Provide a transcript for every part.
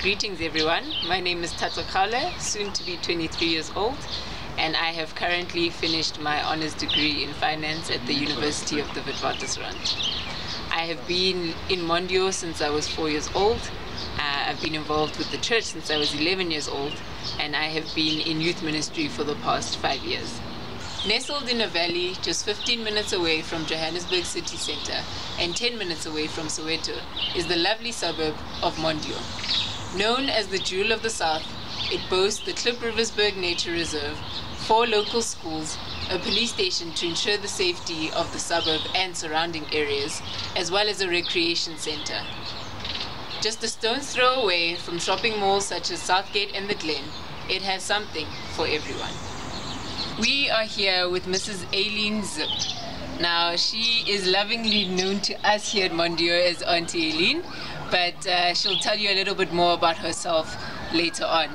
Greetings everyone, my name is Thato Khaole, soon to be 23 years old, and I have currently finished my honours degree in finance at the University of the Witwatersrand. I have been in Mondeor since I was 4 years old. I've been involved with the church since I was 11 years old, and I have been in youth ministry for the past 5 years. Nestled in a valley just 15 minutes away from Johannesburg city centre and 10 minutes away from Soweto is the lovely suburb of Mondeor. Known as the Jewel of the South, it boasts the Klip-Riversberg Nature Reserve, 4 local schools, a police station to ensure the safety of the suburb and surrounding areas, as well as a recreation centre. Just a stone's throw away from shopping malls such as Southgate and the Glen, it has something for everyone. We are here with Mrs Eileen Zipp. Now, she is lovingly known to us here at Mondeor as Auntie Eileen, but she'll tell you a little bit more about herself later on.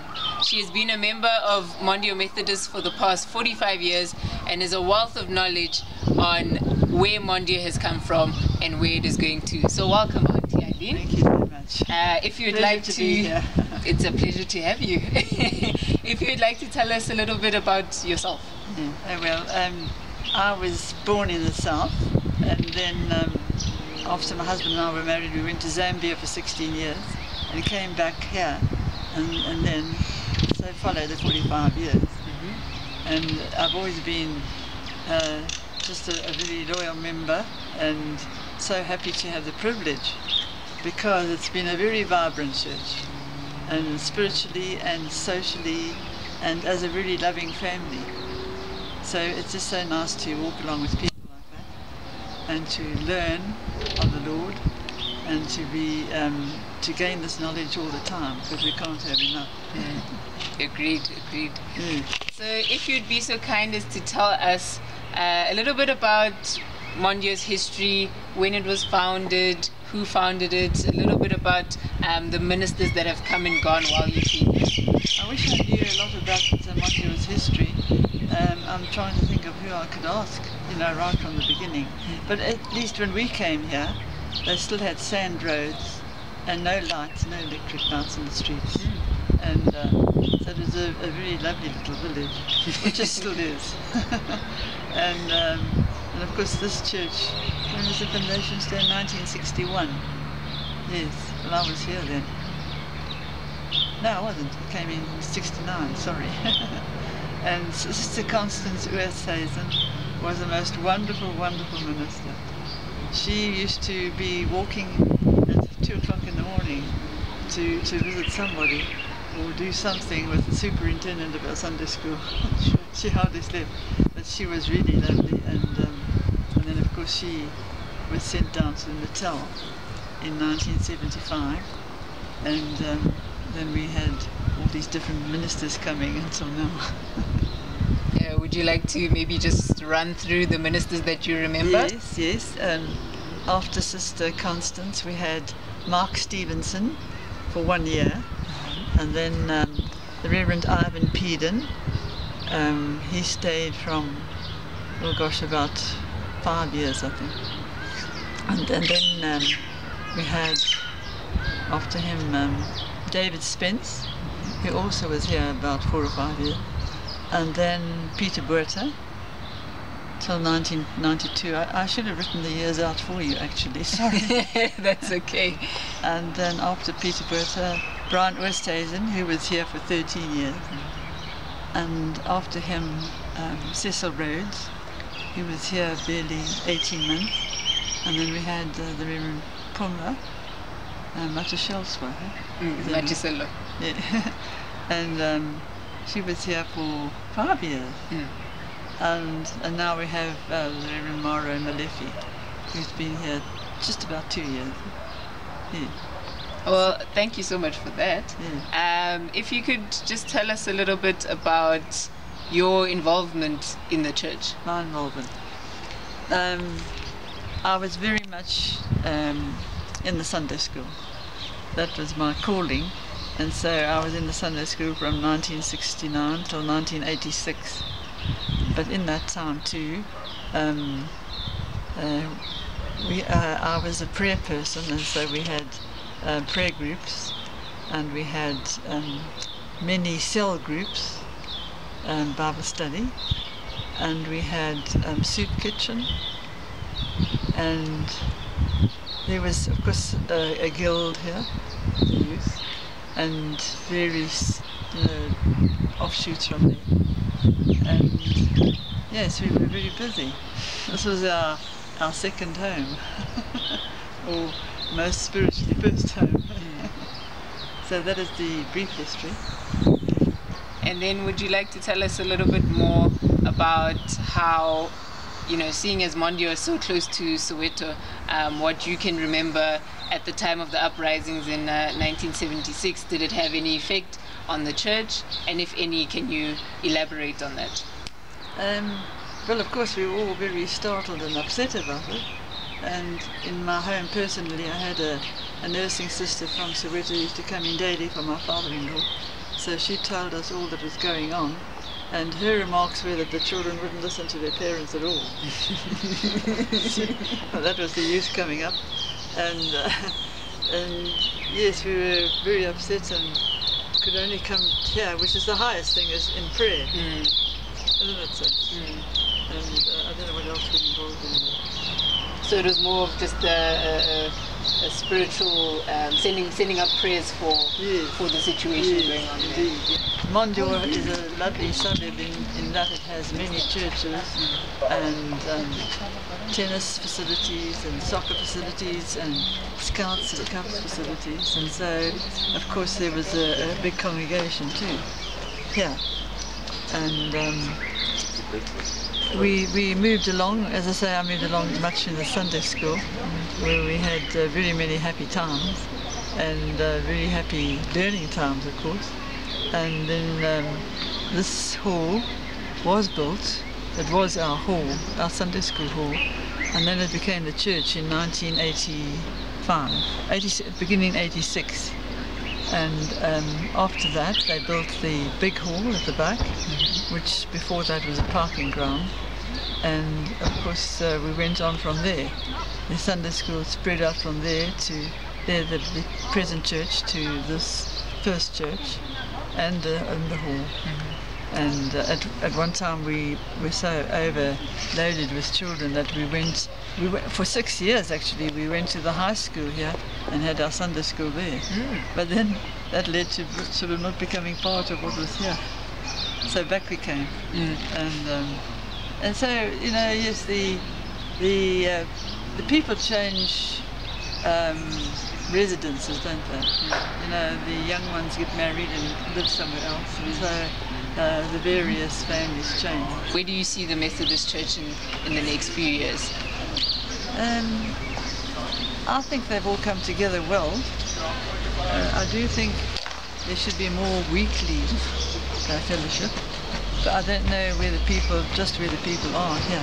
She has been a member of Mondeor Methodist for the past 45 years and is a wealth of knowledge on where Mondeor has come from and where it is going to. So welcome, Auntie Eileen. Thank you very much. If you'd like to be here. It's a pleasure to have you. If you'd like to tell us a little bit about yourself. I was born in the south, and then after my husband and I were married, we went to Zambia for 16 years and came back here, and then so followed the 45 years. And I've always been just a very loyal member, and so happy to have the privilege, because it's been a very vibrant church, and spiritually and socially and as a really loving family. So it's just so nice to walk along with people like that and to learn of the Lord and to be to gain this knowledge all the time, because we can't have enough. Agreed. So if you'd be so kind as to tell us a little bit about Mondeor's history, when it was founded, who founded it, a little bit about the ministers that have come and gone while you've been here. I wish I knew a lot about Mondeor's history. I'm trying to think of who I could ask, right from the beginning. But at least when we came here, they still had sand roads and no lights, no electric lights in the streets. And so it was a very lovely little village, which it still is. And of course this church, when was the foundation day? 1961. Yes, well, I was here then. No, I wasn't. I came in 69, sorry. And Sister Constance Oosthuizen was the most wonderful minister. She used to be walking at 2 o'clock in the morning to visit somebody or do something with the superintendent of our Sunday school. She hardly slept, but she was really lovely. And then of course she was sent down to Natal in 1975, and then we had all these different ministers coming until now. Would you like to maybe just run through the ministers that you remember? Yes. After Sister Constance, we had Mark Stevenson for 1 year, and then the Reverend Ivan Peden. He stayed from, about 5 years, I think. And then we had, after him, David Spence, who also was here about 4 or 5 years. And then Peter Botha till 1992. I should have written the years out for you, actually. Sorry. That's okay. And then after Peter Botha, Brian Oosthuizen, who was here for 13 years. And after him, Cecil Rhodes, who was here barely 18 months. And then we had the Reverend Pumla Matushelwa. Matuselo. Yeah. And she was here for 5 years. And now we have the Reverend Maro Malefi, who's been here just about 2 years. Yeah. Well, thank you so much for that. Yeah. If you could just tell us a little bit about your involvement in the church. My involvement. I was very much in the Sunday school. That was my calling. And so I was in the Sunday school from 1969 till 1986. But in that time too, I was a prayer person, and so we had prayer groups, and we had many cell groups, Bible study, and we had soup kitchen, and there was of course a guild here, the youth, and various offshoots from there. And yes, we were very busy. This was our second home, or most spiritually first home. So that is the brief history. And then would you like to tell us a little bit more about how, seeing as Mondeor is so close to Soweto, what you can remember at the time of the uprisings in 1976? Did it have any effect on the church? And if any, can you elaborate on that? Well, of course, we were all very startled and upset about it. And in my home personally, I had a nursing sister from Soweto who used to come in daily for my father-in-law. So she told us all that was going on, and her remarks were that the children wouldn't listen to their parents at all. Well, that was the youth coming up, and yes, we were very upset and could only come here, which is the highest thing, is in prayer, isn't it so? And I don't know what else was involved in that. So it was more of just a spiritual sending up prayers for the situation going on there. Mondeor is a lovely suburb in that it has many churches and tennis facilities and soccer facilities and scouts and cubs facilities, and so of course there was a big congregation too here. And we moved along, as I say, I moved along much in the Sunday school, where we had very many happy times, and very happy learning times, of course. And then this hall was built. It was our hall, our Sunday school hall, and then it became the church in 1985, beginning 86. And after that they built the big hall at the back, which before that was a parking ground, and of course we went on from there. The Sunday school spread out from there to the present church, to this first church, and the hall. And at one time we were so overloaded with children that we went for 6 years actually. We went to the high school here and had our Sunday school there. But then that led to sort of not becoming part of what was here. So back we came. And so yes, the people change residences, don't they? The young ones get married and live somewhere else. And so the various families change. Where do you see the Methodist Church in the next few years? I think they've all come together well. I do think there should be more weekly fellowship, but I don't know where the people are here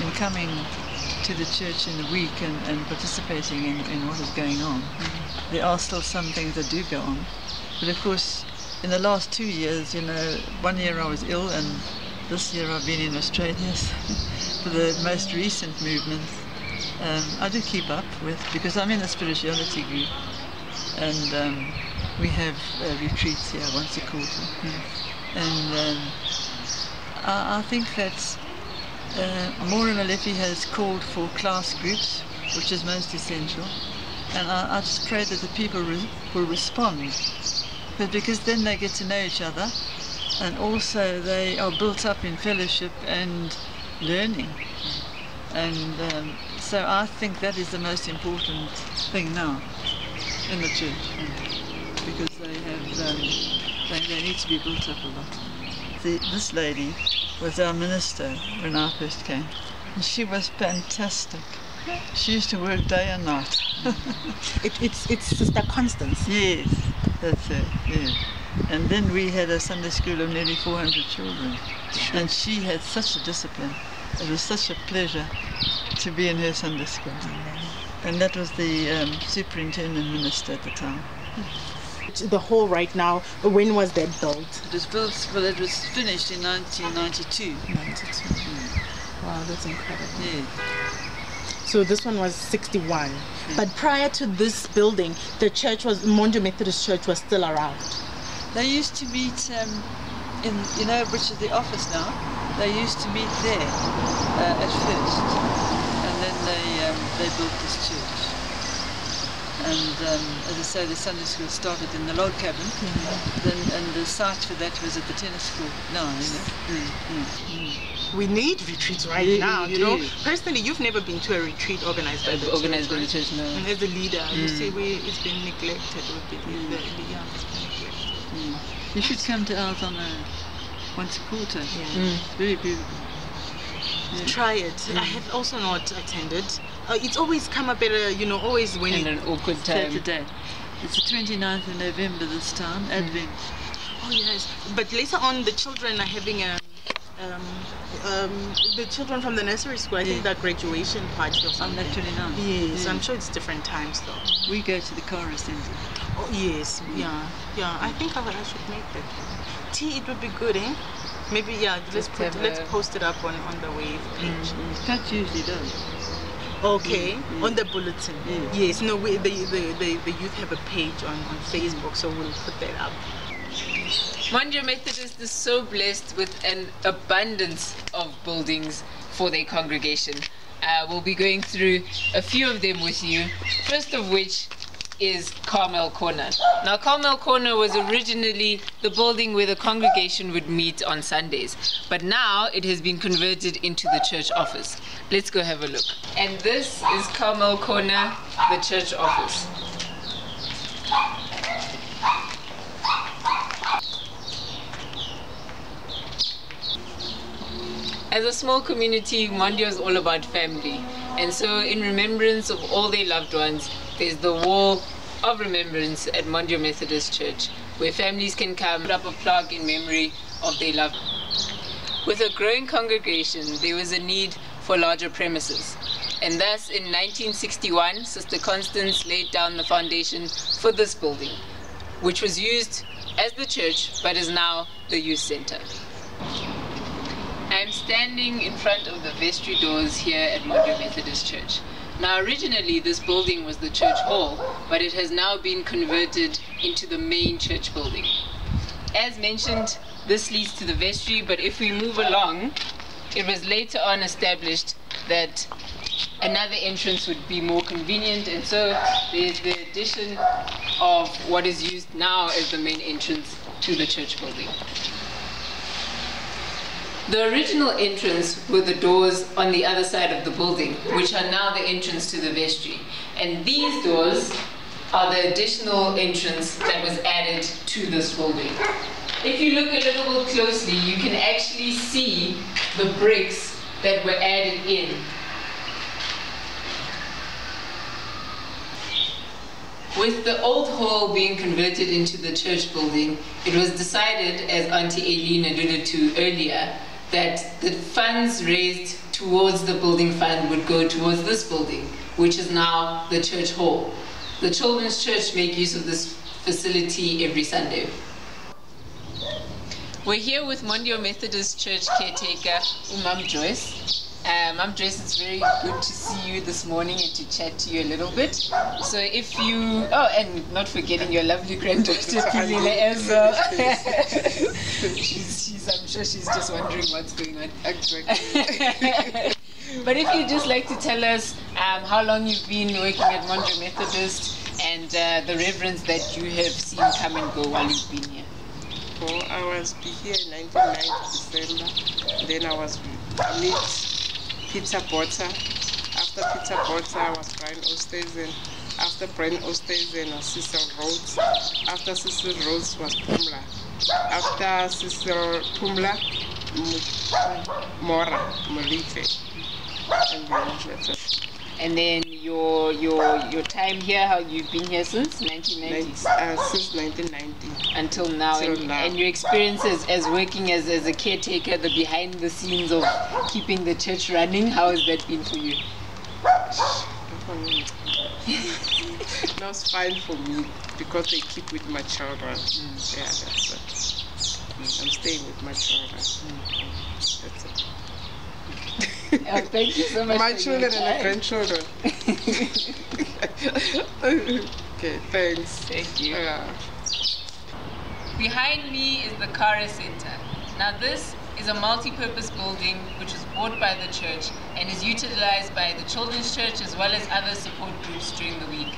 in coming to the church in the week and participating in what is going on. There are still some things that do go on, but of course in the last 2 years, 1 year I was ill, and this year I've been in Australia for the most recent movements. I do keep up with, because I'm in the spirituality group, and we have retreats here once a quarter. And I think that Mora Malefi has called for class groups, which is most essential, and I just pray that the people will respond, but because then they get to know each other, and also they are built up in fellowship and learning. And so I think that is the most important thing now in the church, because they need to be built up a lot. This lady was our minister when I first came, and she was fantastic. She used to work day and night. It's Sister Constance. Yes, that's it. Yeah. And then we had a Sunday school of nearly 400 children, and she had such a discipline. It was such a pleasure to be in her Sunday school. And that was the superintendent minister at the time. The hall right now, when was that built? It was built, well, it was finished in 1992. 92. Wow, that's incredible. Yeah. So this one was 61. But prior to this building, the church was, Mondeor Methodist Church was still around. They used to meet in, you know, which is the office now. They used to meet there at first, and then they built this church. And as I say, the Sunday school started in the log cabin, and the site for that was at the tennis school now, you know. We need retreats now, you know. Personally, you've never been to a retreat organized by the church. Organized by the church, no. And as a leader, you say it's been neglected. It's been neglected. You should come to ours on once a quarter. Very beautiful. Try it. I have also not attended. It's always come up at a, you know, always when in an awkward time. Saturday. It's the 29th of November this time, Advent. Oh yes, but later on the children are having the children from the nursery school, I think that graduation party or something. On that 29th. Yes, I'm sure it's different times though. We go to the chorus centre. Oh yes, yeah. I think I should make that. Tea, it would be good, eh? Maybe let's post it up on the wave page. That usually does. Okay, on the bulletin. Yes, no, the youth have a page on Facebook, so we'll put that up. Mondeor Methodist is so blessed with an abundance of buildings for their congregation. We'll be going through a few of them with you. First of which is Carmel Corner. Now, Carmel Corner was originally the building where the congregation would meet on Sundays, but now it has been converted into the church office. Let's go have a look. And this is Carmel Corner, the church office. As a small community, Mondeor is all about family. And so in remembrance of all their loved ones, there's the wall of remembrance at Mondeor Methodist Church, where families can come, put up a plaque in memory of their loved ones. With a growing congregation, there was a need for larger premises. And thus, in 1961, Sister Constance laid down the foundation for this building, which was used as the church, but is now the youth center. I'm standing in front of the vestry doors here at Mondeor Methodist Church. Now, originally this building was the church hall, but it has now been converted into the main church building. As mentioned, this leads to the vestry, but if we move along, it was later on established that another entrance would be more convenient, and so there's the addition of what is used now as the main entrance to the church building. The original entrance were the doors on the other side of the building, which are now the entrance to the vestry. And these doors are the additional entrance that was added to this building. If you look a little bit closely, you can actually see the bricks that were added in. With the old hall being converted into the church building, it was decided, as Auntie Eileen alluded to earlier, that the funds raised towards the building fund would go towards this building, which is now the church hall. The children's church make use of this facility every Sunday. We're here with Mondeor Methodist Church caretaker, Mum Joyce. Mum Joyce, it's very good to see you this morning and to chat to you a little bit. So if you, and not forgetting your lovely granddaughter, Pilile, as well. I'm sure she's just wondering what's going on. Exactly. But if you'd just like to tell us how long you've been working at Mondeor Methodist and the reverends that you have seen come and go while you've been here. Well, I was here in 1990 December. Then I was with Peter Potter. After Peter Potter, I was Brian Oosthuizen. After Brian Oosthuizen was Cecil Rhodes. After Cecil Rhodes was Pumla. After Cecil Pumla, Mora, Molife. And then that's it. And then your time here, how you've been here since 1990? Since 1990. Until now. And your experiences as working as a caretaker, the behind the scenes of keeping the church running, how has that been for you? That was fine for me because they keep with my children. Yeah, that's it. I'm staying with my children. That's it. Oh, thank you so much. My children and my grandchildren. Okay, thanks. Thank you. Yeah. Behind me is the Kara Center. Now this is a multi-purpose building which was bought by the church and is utilized by the children's church as well as other support groups during the week.